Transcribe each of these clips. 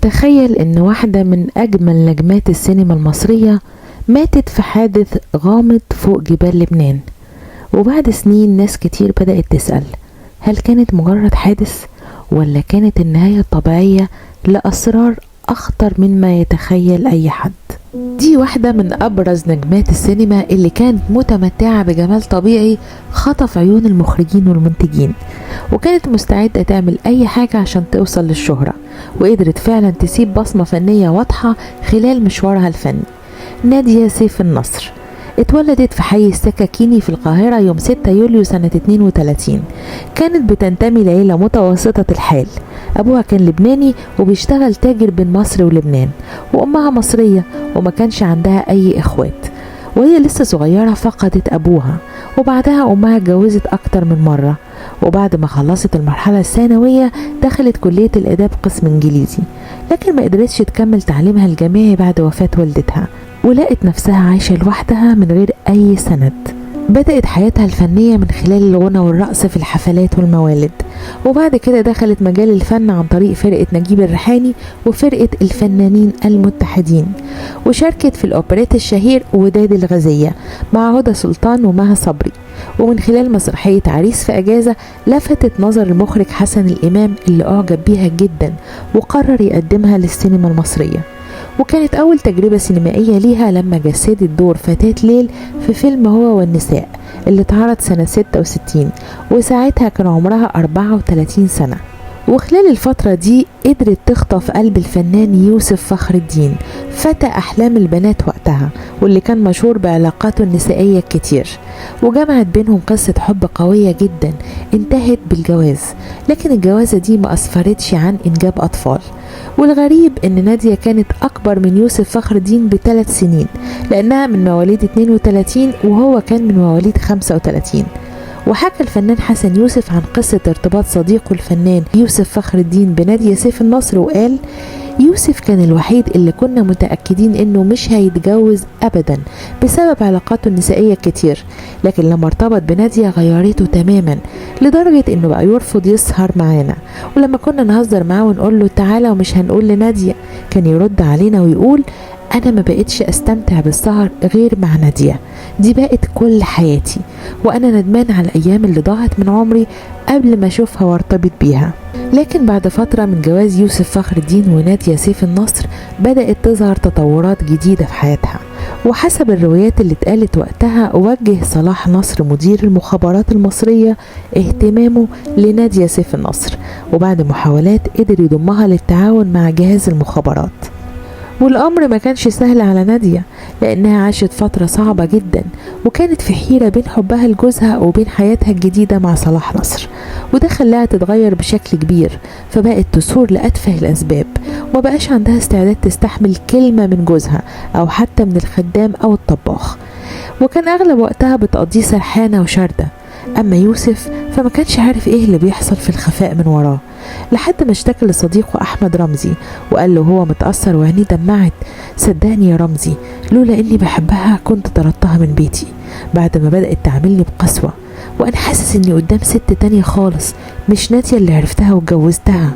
تخيل ان واحدة من اجمل نجمات السينما المصرية ماتت في حادث غامض فوق جبال لبنان. وبعد سنين ناس كتير بدأت تسأل، هل كانت مجرد حادث ولا كانت النهاية الطبيعية لأسرار أخطر مما يتخيل أي حد؟ دي واحدة من أبرز نجمات السينما اللي كانت متمتعة بجمال طبيعي خطف عيون المخرجين والمنتجين، وكانت مستعدة تعمل أي حاجة عشان توصل للشهرة، وقدرت فعلا تسيب بصمة فنية واضحة خلال مشوارها الفني. نادية سيف النصر اتولدت في حي السكاكيني في القاهرة يوم 6 يوليو سنة 32. كانت بتنتمي لعيلة متوسطة الحال، أبوها كان لبناني وبيشتغل تاجر بين مصر ولبنان، وأمها مصرية وما كانش عندها أي إخوات. وهي لسه صغيرة فقدت أبوها، وبعدها أمها اتجوزت أكتر من مرة، وبعد ما خلصت المرحلة الثانوية دخلت كلية الآداب قسم إنجليزي، لكن ما قدرتش تكمل تعليمها الجامعي بعد وفاة والدتها، ولقت نفسها عايشة لوحدها من غير أي سند. بدأت حياتها الفنية من خلال الغنى والرقص في الحفلات والموالد، وبعد كده دخلت مجال الفن عن طريق فرقة نجيب الريحاني وفرقة الفنانين المتحدين، وشاركت في الأوبريت الشهير وداد الغزية مع هدى سلطان ومها صبري. ومن خلال مسرحية عريس في أجازة لفتت نظر المخرج حسن الإمام اللي أعجب بيها جدا وقرر يقدمها للسينما المصرية. وكانت أول تجربة سينمائية ليها لما جسدت دور فتاة ليل في فيلم هو والنساء اللي اتعرض سنة 66، وساعتها كان عمرها 34 سنة. وخلال الفترة دي قدرت تخطف قلب الفنان يوسف فخر الدين، فتى أحلام البنات وقتها، واللي كان مشهور بعلاقاته النسائية الكتير، وجمعت بينهم قصة حب قوية جدا انتهت بالجواز، لكن الجوازة دي ما أسفرتش عن إنجاب أطفال. والغريب ان نادية كانت اكبر من يوسف فخر الدين ب3 سنين، لانها من مواليد 32 وهو كان من مواليد 35. وحكى الفنان حسن يوسف عن قصة ارتباط صديقه الفنان يوسف فخر الدين بنادية سيف النصر، وقال: يوسف كان الوحيد اللي كنا متأكدين انه مش هيتجوز ابدا بسبب علاقاته النسائية كتير، لكن لما ارتبط بنادية غيرته تماما لدرجة انه بقى يرفض يسهر معانا، ولما كنا نهزر معاه ونقول له تعالى ومش هنقول لنادية كان يرد علينا ويقول: انا ما بقتش استمتع بالسهر غير مع نادية، دي بقت كل حياتي، وانا ندمان على الايام اللي ضاعت من عمري قبل ما اشوفها وارتبط بيها. لكن بعد فترة من جواز يوسف فخر الدين ونادية سيف النصر بدأت تظهر تطورات جديدة في حياتها، وحسب الروايات اللي اتقالت وقتها وجه صلاح نصر مدير المخابرات المصرية اهتمامه لنادية سيف النصر، وبعد محاولات قدر يضمها للتعاون مع جهاز المخابرات. والأمر ما كانش سهل على نادية لأنها عاشت فترة صعبة جدا، وكانت في حيرة بين حبها لجوزها وبين حياتها الجديدة مع صلاح نصر، وده خلاها تتغير بشكل كبير، فبقت تثور لأتفه الأسباب، وما بقاش عندها استعداد تستحمل كلمة من جوزها أو حتى من الخدام أو الطباخ، وكان أغلب وقتها بتقضيه سرحانة وشاردة. أما يوسف فما كانش عارف إيه اللي بيحصل في الخفاء من وراه، لحد ما اشتكى لصديقه أحمد رمزي وقال له هو متأثر وعينيه دمعت: صدقني يا رمزي، لولا إني بحبها كنت طردتها من بيتي بعد ما بدأت تعاملني بقسوة، وأنا حاسس إني قدام ست تانية خالص مش نادية اللي عرفتها واتجوزتها.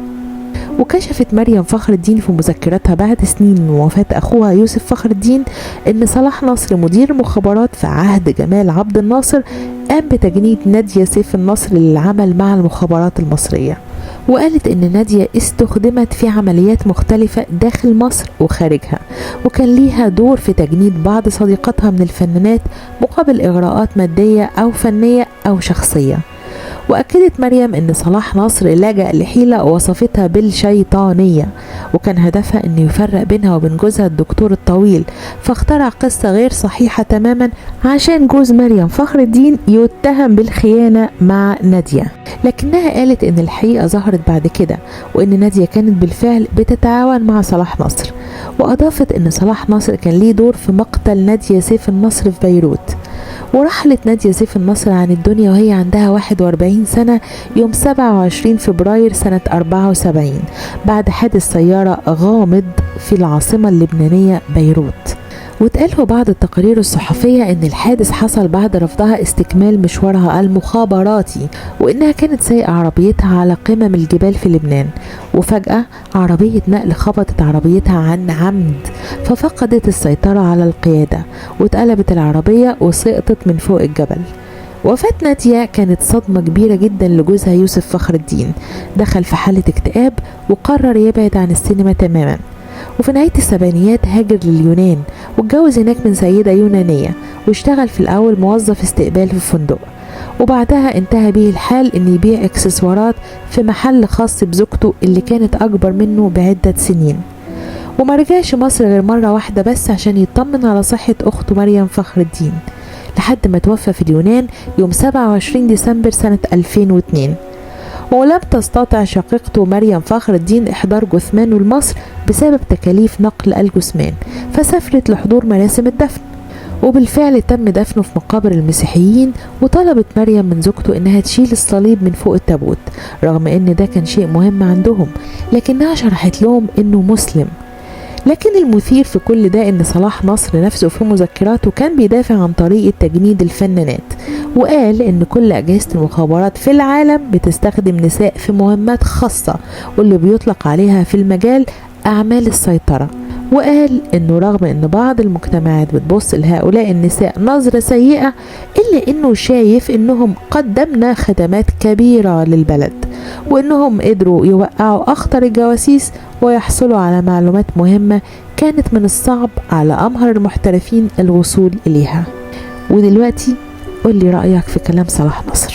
وكشفت مريم فخر الدين في مذكراتها بعد سنين من وفاة أخوها يوسف فخر الدين إن صلاح نصر مدير مخابرات في عهد جمال عبد الناصر قام بتجنيد نادية سيف النصر للعمل مع المخابرات المصرية، وقالت إن نادية استخدمت في عمليات مختلفة داخل مصر وخارجها، وكان ليها دور في تجنيد بعض صديقاتها من الفنانات مقابل إغراءات مادية أو فنية أو شخصية. وأكدت مريم إن صلاح نصر لجأ لحيلة وصفتها بالشيطانية، وكان هدفها إنه يفرق بينها وبين جوزها الدكتور الطويل، فاخترع قصة غير صحيحة تماما عشان جوز مريم فخر الدين يتهم بالخيانة مع نادية، لكنها قالت إن الحقيقة ظهرت بعد كده، وإن نادية كانت بالفعل بتتعاون مع صلاح نصر. وأضافت إن صلاح نصر كان ليه دور في مقتل نادية سيف النصر في بيروت. ورحلت نادية سيف النصر عن الدنيا وهي عندها 41 سنة يوم 27 فبراير سنة 74 بعد حادث سيارة غامض في العاصمة اللبنانية بيروت. واتقال في بعض التقارير الصحفية ان الحادث حصل بعد رفضها استكمال مشوارها المخابراتي، وانها كانت سايقة عربيتها على قمم الجبال في لبنان، وفجأة عربية نقل خبطت عربيتها عن عمد ففقدت السيطرة على القيادة واتقلبت العربية وسقطت من فوق الجبل. وفاة نادية كانت صدمة كبيرة جدا لجوزها يوسف فخر الدين، دخل في حالة اكتئاب وقرر يبعد عن السينما تماما. وفي نهاية السبعينيات هاجر لليونان واتجوز هناك من سيدة يونانية، واشتغل في الأول موظف استقبال في فندق، وبعدها انتهى به الحال ان يبيع اكسسوارات في محل خاص بزوجته اللي كانت اكبر منه بعدة سنين. وما رجعش مصر غير مرة واحدة بس عشان يطمن على صحة اخته مريم فخر الدين، لحد ما توفى في اليونان يوم 27 ديسمبر سنة 2002. ولم تستطع شقيقته مريم فخر الدين إحضار جثمانه لمصر بسبب تكاليف نقل الجثمان، فسافرت لحضور مراسم الدفن، وبالفعل تم دفنه في مقابر المسيحيين. وطلبت مريم من زوجته إنها تشيل الصليب من فوق التابوت رغم إن ده كان شيء مهم عندهم، لكنها شرحت لهم إنه مسلم. لكن المثير في كل ده ان صلاح نصر نفسه في مذكراته كان بيدافع عن طريقة تجنيد الفنانات، وقال ان كل اجهزة المخابرات في العالم بتستخدم نساء في مهمات خاصة واللي بيطلق عليها في المجال اعمال السيطرة. وقال انه رغم ان بعض المجتمعات بتبص لهؤلاء النساء نظرة سيئة، الا انه شايف انهم قدمنا خدمات كبيرة للبلد، وانهم قدروا يوقعوا اخطر الجواسيس ويحصلوا على معلومات مهمة كانت من الصعب على امهر المحترفين الوصول اليها. ودلوقتي قولي رأيك في كلام صلاح نصر.